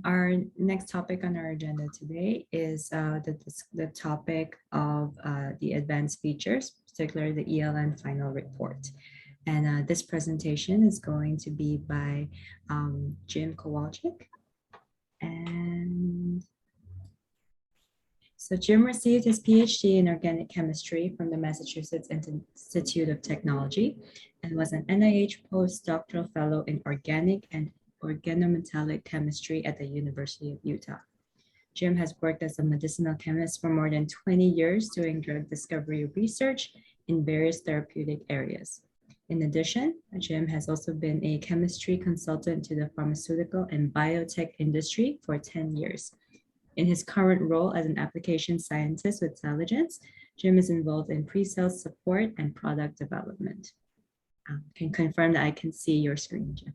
Our next topic on our agenda today is the topic of the advanced features, particularly the ELN final report. And this presentation is going to be by Jim Kowalczyk. And so Jim received his PhD in organic chemistry from the Massachusetts Institute of Technology and was an NIH postdoctoral fellow in organic and organometallic chemistry at the University of Utah. Jim has worked as a medicinal chemist for more than 20 years doing drug discovery research in various therapeutic areas. In addition, Jim has also been a chemistry consultant to the pharmaceutical and biotech industry for 10 years. In his current role as an application scientist with Xalogens, Jim is involved in pre-sales support and product development. Can confirm that I can see your screen, Jim.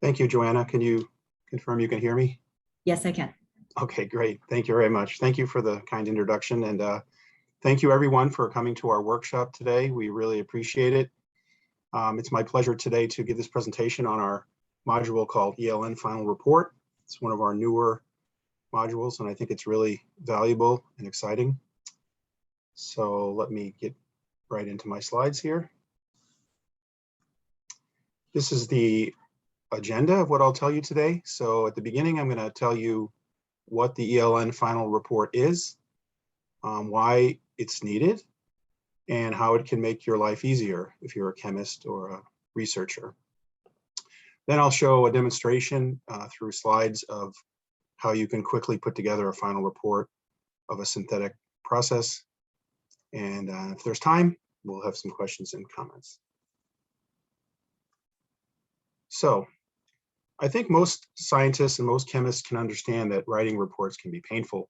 Thank you, Joanna. Can you confirm you can hear me? Yes, I can. Okay, great. Thank you very much. Thank you for the kind introduction, and thank you everyone for coming to our workshop today. We really appreciate it. It's my pleasure today to give this presentation on our module called ELN Final Report. It's one of our newer modules, and I think it's really valuable and exciting. So let me get right into my slides here. This is the agenda of what I'll tell you today. So at the beginning, I'm going to tell you what the ELN final report is, why it's needed, and how it can make your life easier if you're a chemist or a researcher. Then I'll show a demonstration through slides of how you can quickly put together a final report of a synthetic process. And if there's time, we'll have some questions and comments. So I think most scientists and most chemists can understand that writing reports can be painful.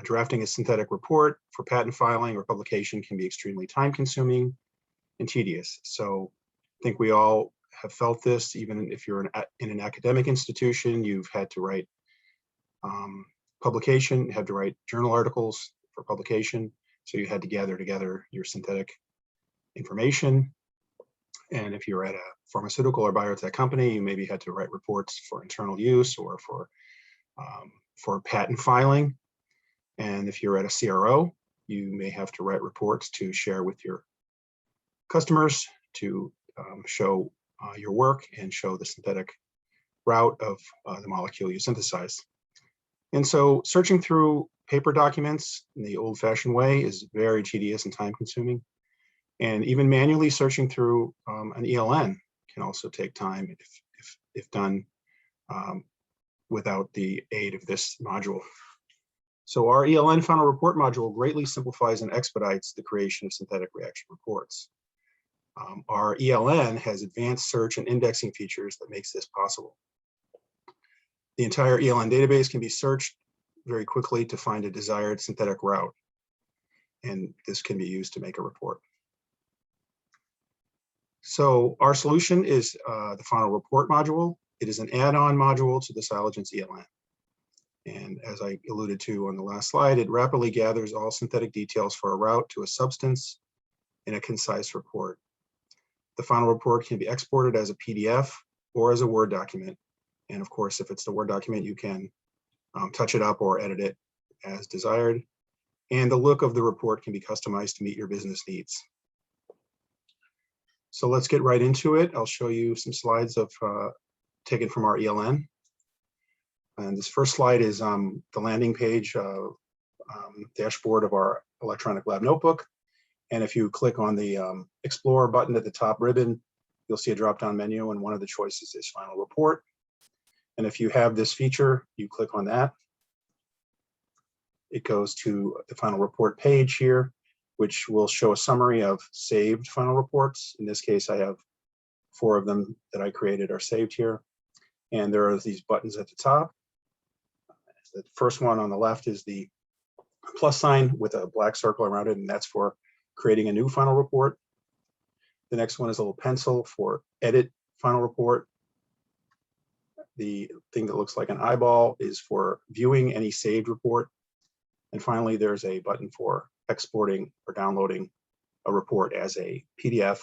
Drafting a synthetic report for patent filing or publication can be extremely time-consuming and tedious. So I think we all have felt this. Even if you're in an academic institution, you've had to write publication, had to write journal articles for publication. So you had to gather together your synthetic information. And if you're at a pharmaceutical or biotech company, you maybe had to write reports for internal use or for patent filing. And if you're at a CRO, you may have to write reports to share with your customers to show your work and show the synthetic route of the molecule you synthesize. And so searching through paper documents in the old-fashioned way is very tedious and time-consuming. And even manually searching through an ELN can also take time if done without the aid of this module. So our ELN final report module greatly simplifies and expedites the creation of synthetic reaction reports. Our ELN has advanced search and indexing features that makes this possible. The entire ELN database can be searched very quickly to find a desired synthetic route, and this can be used to make a report. So our solution is the final report module. It is an add-on module to the Xalogens ELN. And as I alluded to on the last slide, it rapidly gathers all synthetic details for a route to a substance in a concise report. The final report can be exported as a PDF or as a Word document. And of course, if it's the Word document, you can touch it up or edit it as desired. And the look of the report can be customized to meet your business needs. So let's get right into it. I'll show you some slides of taken from our ELN. And this first slide is the landing page dashboard of our electronic lab notebook. And if you click on the Explore button at the top ribbon, you'll see a drop-down menu, and one of the choices is Final Report. And if you have this feature, you click on that. It goes to the Final Report page here, which will show a summary of saved final reports. In this case, I have 4 of them that I created are saved here. And there are these buttons at the top. The first one on the left is the plus sign with a black circle around it, and that's for creating a new final report. The next one is a little pencil for edit final report. The thing that looks like an eyeball is for viewing any saved report. And finally, there's a button for exporting or downloading a report as a PDF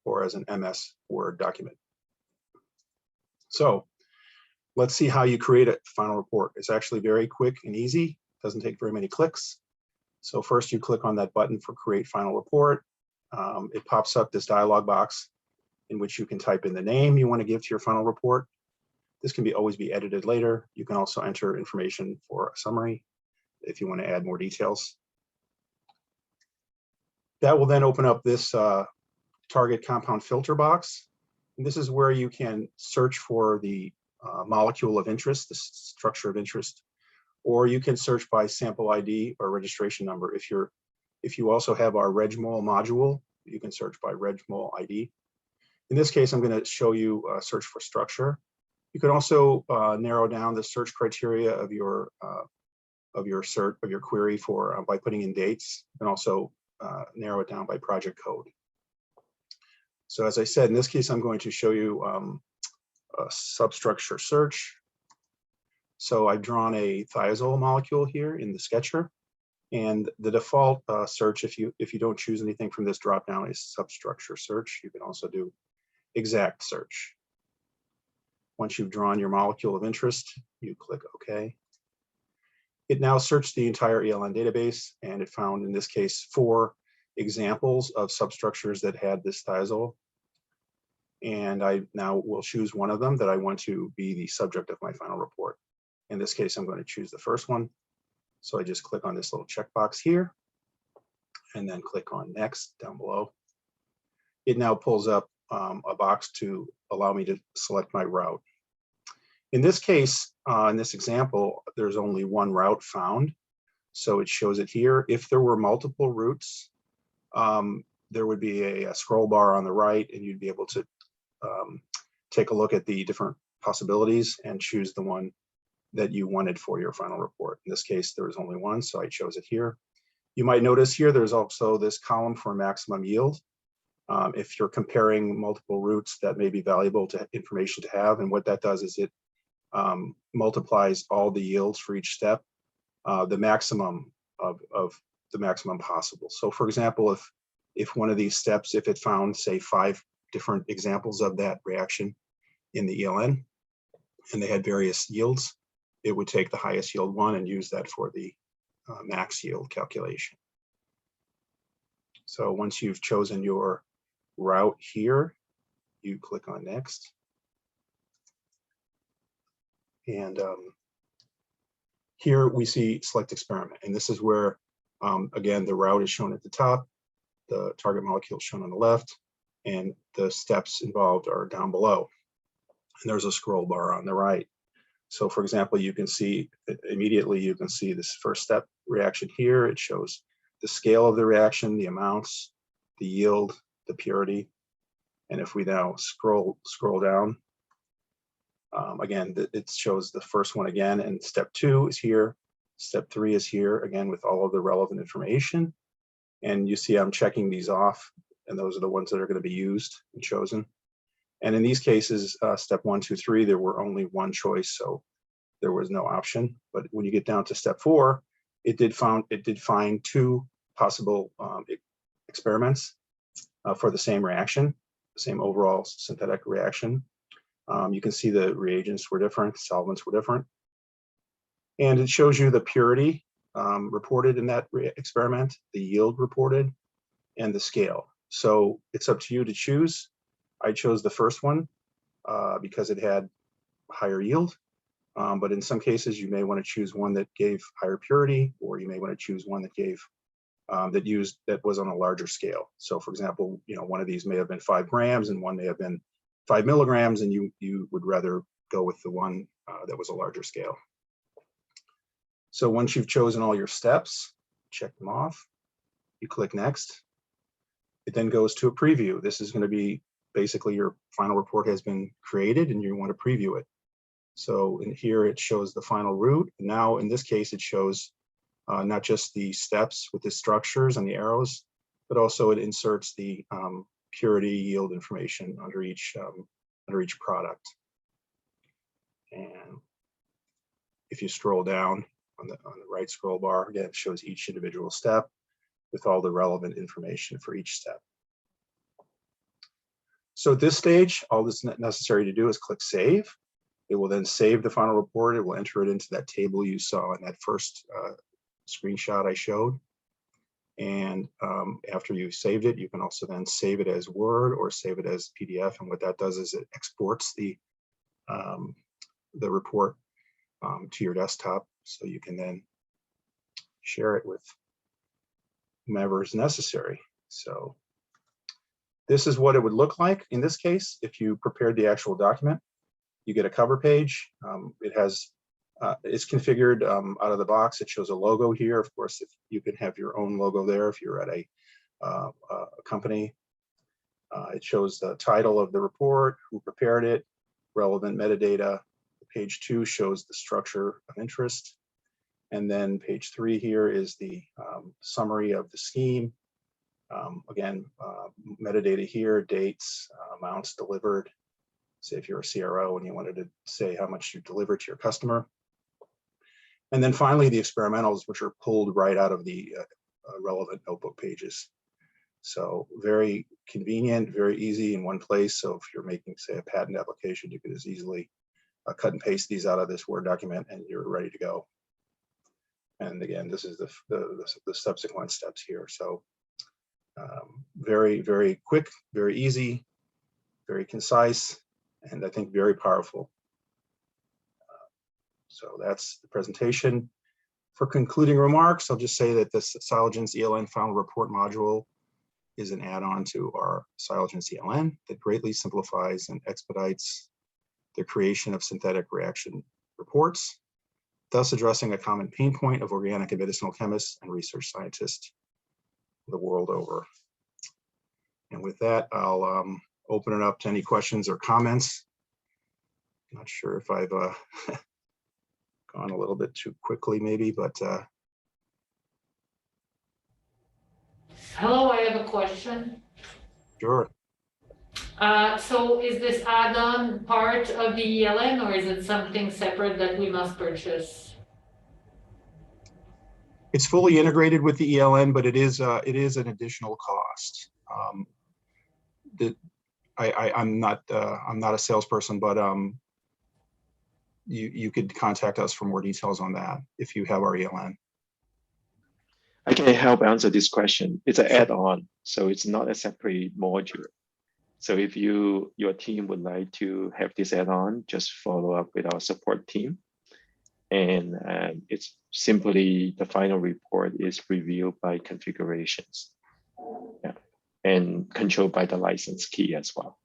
or as an MS Word document. So let's see how you create a final report. It's actually very quick and easy. Doesn't take very many clicks. So first you click on that button for create final report. It pops up this dialog box in which you can type in the name you want to give to your final report. This can always be edited later. You can also enter information for a summary if you want to add more details. That will then open up this target compound filter box. And this is where you can search for the molecule of interest, the structure of interest, or you can search by sample ID or registration number. If you also have our regmol module, you can search by regmol ID. In this case, I'm going to show you a search for structure. You can also narrow down the search criteria of your query for by putting in dates, and also narrow it down by project code. So as I said, in this case, I'm going to show you a substructure search. So I've drawn a thiazole molecule here in the sketcher, and the default search, if you don't choose anything from this dropdown, is substructure search. You can also do exact search. Once you've drawn your molecule of interest, you click OK. It now searched the entire ELN database, and it found, in this case, 4 examples of substructures that had this thiazole. And I now will choose one of them that I want to be the subject of my final report. In this case, I'm going to choose the first one. So I just click on this little checkbox here, and then click on Next down below. It now pulls up a box to allow me to select my route. In this case, in this example, there's only one route found. So it shows it here. If there were multiple routes, there would be a scroll bar on the right, and you'd be able to take a look at the different possibilities and choose the one that you wanted for your final report. In this case, there was only one, so I chose it here. You might notice here, there's also this column for maximum yield. If you're comparing multiple routes, that may be valuable to information to have. And what that does is it multiplies all the yields for each step, the maximum of the maximum possible. So for example, if one of these steps, if it found, say, 5 different examples of that reaction in the ELN, and they had various yields, it would take the highest yield one and use that for the max yield calculation. So once you've chosen your route here, you click on Next. And here we see Select Experiment. And this is where, again, the route is shown at the top, the target molecule is shown on the left, and the steps involved are down below. And there's a scroll bar on the right. So for example, you can see immediately, you can see this first step reaction here. It shows the scale of the reaction, the amounts, the yield, the purity. And if we now scroll down, again, it shows the first one again, and step 2 is here. Step 3 is here, again, with all of the relevant information. And you see I'm checking these off, and those are the ones that are going to be used and chosen. And in these cases, step 1, 2, 3, there were only one choice, so there was no option. But when you get down to step 4, it did find 2 possible experiments for the same reaction, the same overall synthetic reaction. You can see the reagents were different, solvents were different. And it shows you the purity reported in that experiment, the yield reported, and the scale. So it's up to you to choose. I chose the first one because it had higher yield. But in some cases, you may want to choose one that gave higher purity, or you may want to choose one that gave that was on a larger scale. So for example, one of these may have been 5 grams and one may have been 5 milligrams, and you would rather go with the one that was a larger scale. So once you've chosen all your steps, check them off, you click Next. It then goes to a preview. This is going to be basically your final report has been created and you want to preview it. So in here it shows the final route. Now in this case it shows not just the steps with the structures and the arrows, but also it inserts the purity yield information under each product. And if you scroll down on the right scroll bar, again, it shows each individual step with all the relevant information for each step. So at this stage, all that's necessary to do is click Save. It will then save the final report. It will enter it into that table you saw in that first screenshot I showed. And after you've saved it, you can also then save it as Word or save it as PDF. And what that does is it exports the report to your desktop, so you can then share it with whomever is necessary. So this is what it would look like in this case if you prepared the actual document. You get a cover page. It has it's configured out of the box. It shows a logo here. Of course, if you can have your own logo there if you're at a company. It shows the title of the report, who prepared it, relevant metadata. Page 2 shows the structure of interest. And then page 3 here is the summary of the scheme. Again, metadata here, dates, amounts delivered. Say if you're a CRO and you wanted to say how much you delivered to your customer. And then finally, the experimentals, which are pulled right out of the relevant notebook pages. So very convenient, very easy in one place. So if you're making, say, a patent application, you could as easily cut and paste these out of this Word document and you're ready to go. And again, this is the subsequent steps here. So very, very quick, very easy, very concise, and I think very powerful. So that's the presentation. For concluding remarks, I'll just say that this Silogence ELN final report module is an add-on to our Silogence ELN that greatly simplifies and expedites the creation of synthetic reaction reports, thus addressing a common pain point of organic and medicinal chemists and research scientists the world over. And with that, I'll open it up to any questions or comments. Not sure if I've gone a little bit too quickly maybe, but. Hello, I have a question. Sure. So is this add-on part of the ELN or is it something separate that we must purchase? It's fully integrated with the ELN, but it is an additional cost. I'm not a salesperson, but you could contact us for more details on that if you have our ELN. I can help answer this question. It's an add-on, so it's not a separate module. So if your team would like to have this add-on, just follow up with our support team. And it's simply the final report is reviewed by configurations, yeah, and controlled by the license key as well.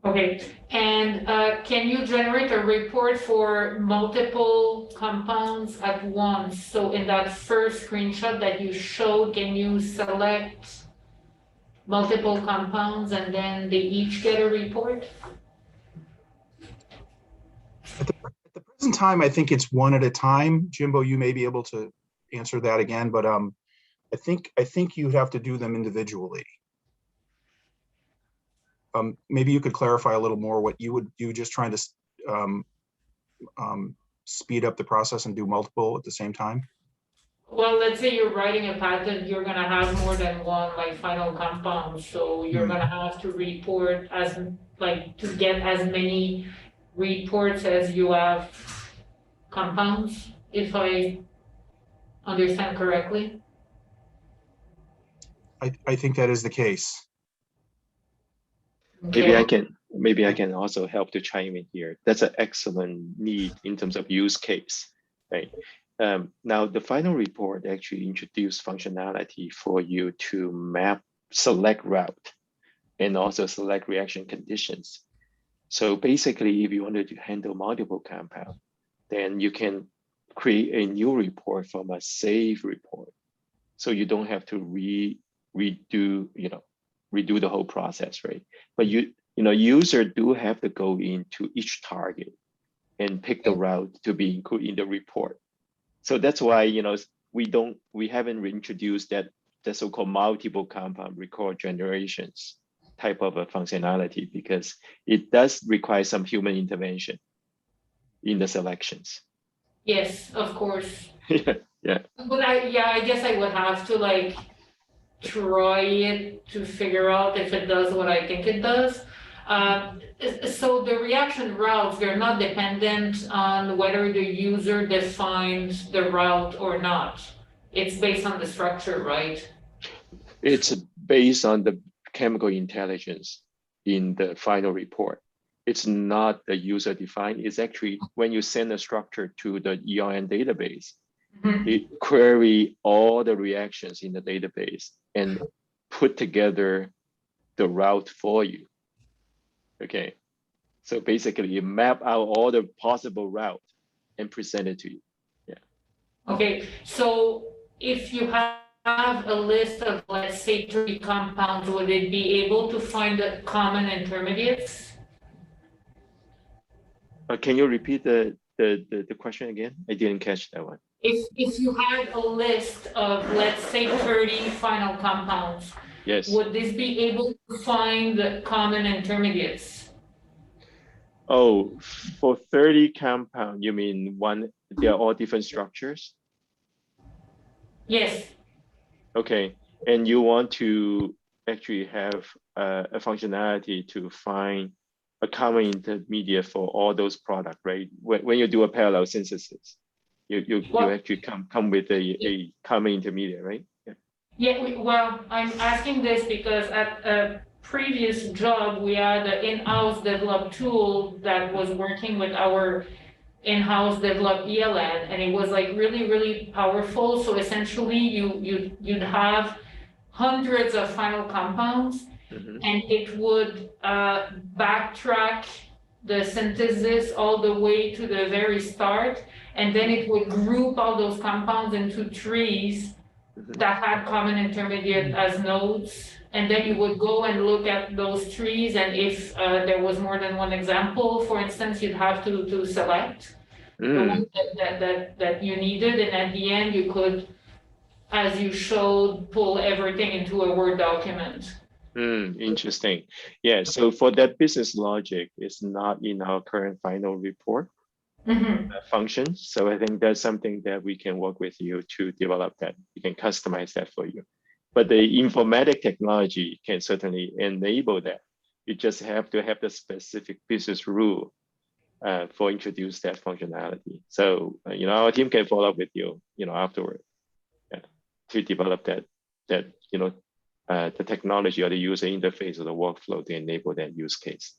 Okay, and can you generate a report for multiple compounds at once? So in that first screenshot that you showed, can you select multiple compounds and then they each get a report? At the present time, I think it's one at a time. Jimbo, you may be able to answer that again, but I think you have to do them individually. Maybe you could clarify a little more what you just trying to speed up the process and do multiple at the same time? Well, let's say you're writing a patent, you're gonna have more than one like final compound, so you're gonna have to report to get as many reports as you have compounds, if I understand correctly. I think that is the case. Okay. Maybe I can also help to chime in here. That's an excellent need in terms of use case, right? Now the final report actually introduced functionality for you to map select route and also select reaction conditions. So basically, if you wanted to handle multiple compounds, then you can create a new report from a save report. So you don't have to redo the whole process, right? But user do have to go into each target and pick the route to be included in the report. So that's why we haven't introduced the so-called multiple compound record generations type of a functionality, because it does require some human intervention in the selections. Yes, of course. yeah. But I guess I would have to try it to figure out if it does what I think it does. So the reaction routes, they're not dependent on whether the user defines the route or not. It's based on the structure, right? It's based on the chemical intelligence in the final report. It's not the user defined. It's actually when you send a structure to the ELN database, it query all the reactions in the database and put together the route for you. Okay. So basically you map out all the possible route and present it to you. Yeah. Okay, so if you have a list of, let's say, 3 compounds, would it be able to find the common intermediates? Can you repeat the question again? I didn't catch that one. If you had a list of, let's say, 30 final compounds, Yes. would this be able to find the common intermediates? Oh, for 30 compound, you mean they're all different structures? Yes. Okay, and you want to actually have a functionality to find a common intermediate for all those products, right? When you do a parallel synthesis, you actually come with a common intermediate, right? Yeah. Yeah, well, I'm asking this because at a previous job, we had an in-house developed tool that was working with our in-house developed ELN, and it was like really, really powerful. So essentially, you'd have hundreds of final compounds, Mhm. and it would backtrack the synthesis all the way to the very start, and then it would group all those compounds into trees Mhm. that had common intermediate as nodes, and then you would go and look at those trees, and if there was more than one example, for instance, you'd have to select the one that you needed, and at the end you could, as you showed, pull everything into a Word document. Interesting. Yeah, so for that business logic, it's not in our current final report function. So I think that's something that we can work with you to develop that. We can customize that for you. But the informatic technology can certainly enable that. You just have to have the specific business rule for introduce that functionality. So, our team can follow up with you, afterward to develop that, the technology or the user interface or the workflow to enable that use case.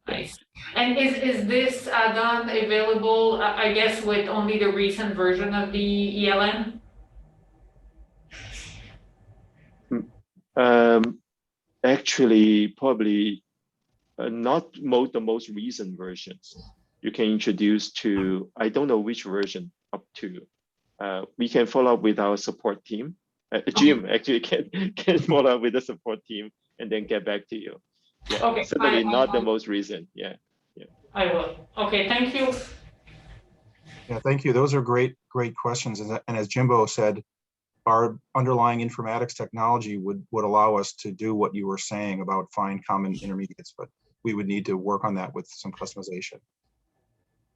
Nice. And is this add-on available, I guess, with only the recent version of the ELN? Actually, probably not the most recent versions. You can introduce to, I don't know which version up to. We can follow up with our support team. Jim actually can follow up with the support team and then get back to you. Yeah, Okay, certainly not the most recent. Yeah. I will. Okay, thank you. Yeah, thank you. Those are great questions. And as Jimbo said, our underlying informatics technology would allow us to do what you were saying about find common intermediates, but we would need to work on that with some customization.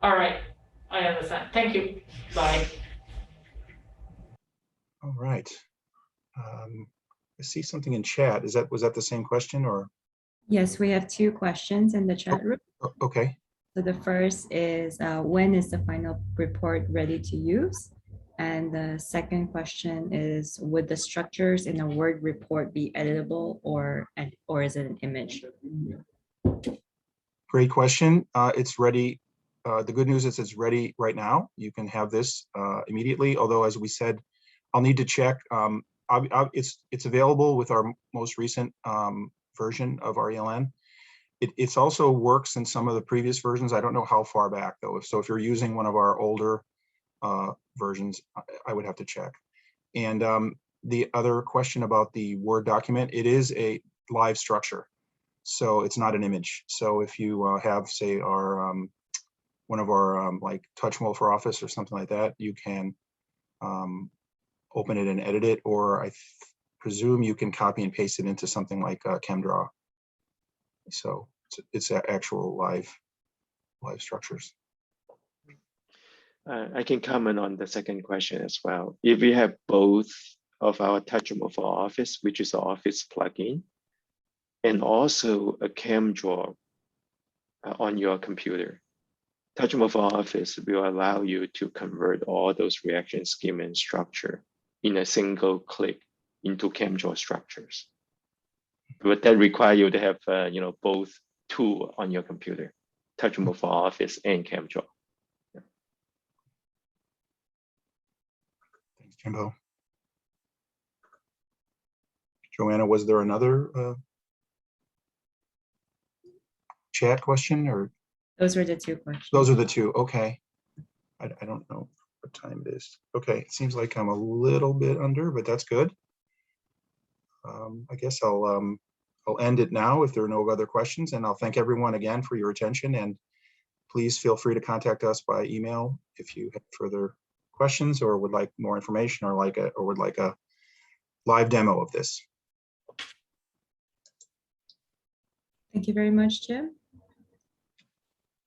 All right, I understand. Thank you. Bye. All right. I see something in chat. Was that the same question or? Yes, we have 2 questions in the chat room. Okay. So the first is, when is the final report ready to use? And the second question is, would the structures in a Word report be editable or is it an image? Great question. It's ready. The good news is it's ready right now. You can have this immediately, although as we said, I'll need to check. It's available with our most recent version of our ELN. It's also works in some of the previous versions. I don't know how far back though. So if you're using one of our older versions, I would have to check. And the other question about the Word document, it is a live structure. So it's not an image. So if you have, say, our one of our like TouchMold for Office or something like that, you can open it and edit it, or I presume you can copy and paste it into something like ChemDraw. So it's actual live structures. I can comment on the second question as well. If we have both of our TouchMold for Office, which is the Office plugin, and also a cam draw on your computer. TouchMove Office will allow you to convert all those reaction scheme and structure in a single click into CamDraw structures. But that requires you to have both tool on your computer, TouchMove Office and CamDraw. Thanks, Jimbo. Joanna, was there another chat question, or? Those were the two questions. Those are the two. Okay. I don't know what time it is. Okay, it seems like I'm a little bit under, but that's good. I guess I'll end it now if there are no other questions, and I'll thank everyone again for your attention, and please feel free to contact us by email if you have further questions or would like more information or would like a live demo of this. Thank you very much, Jim.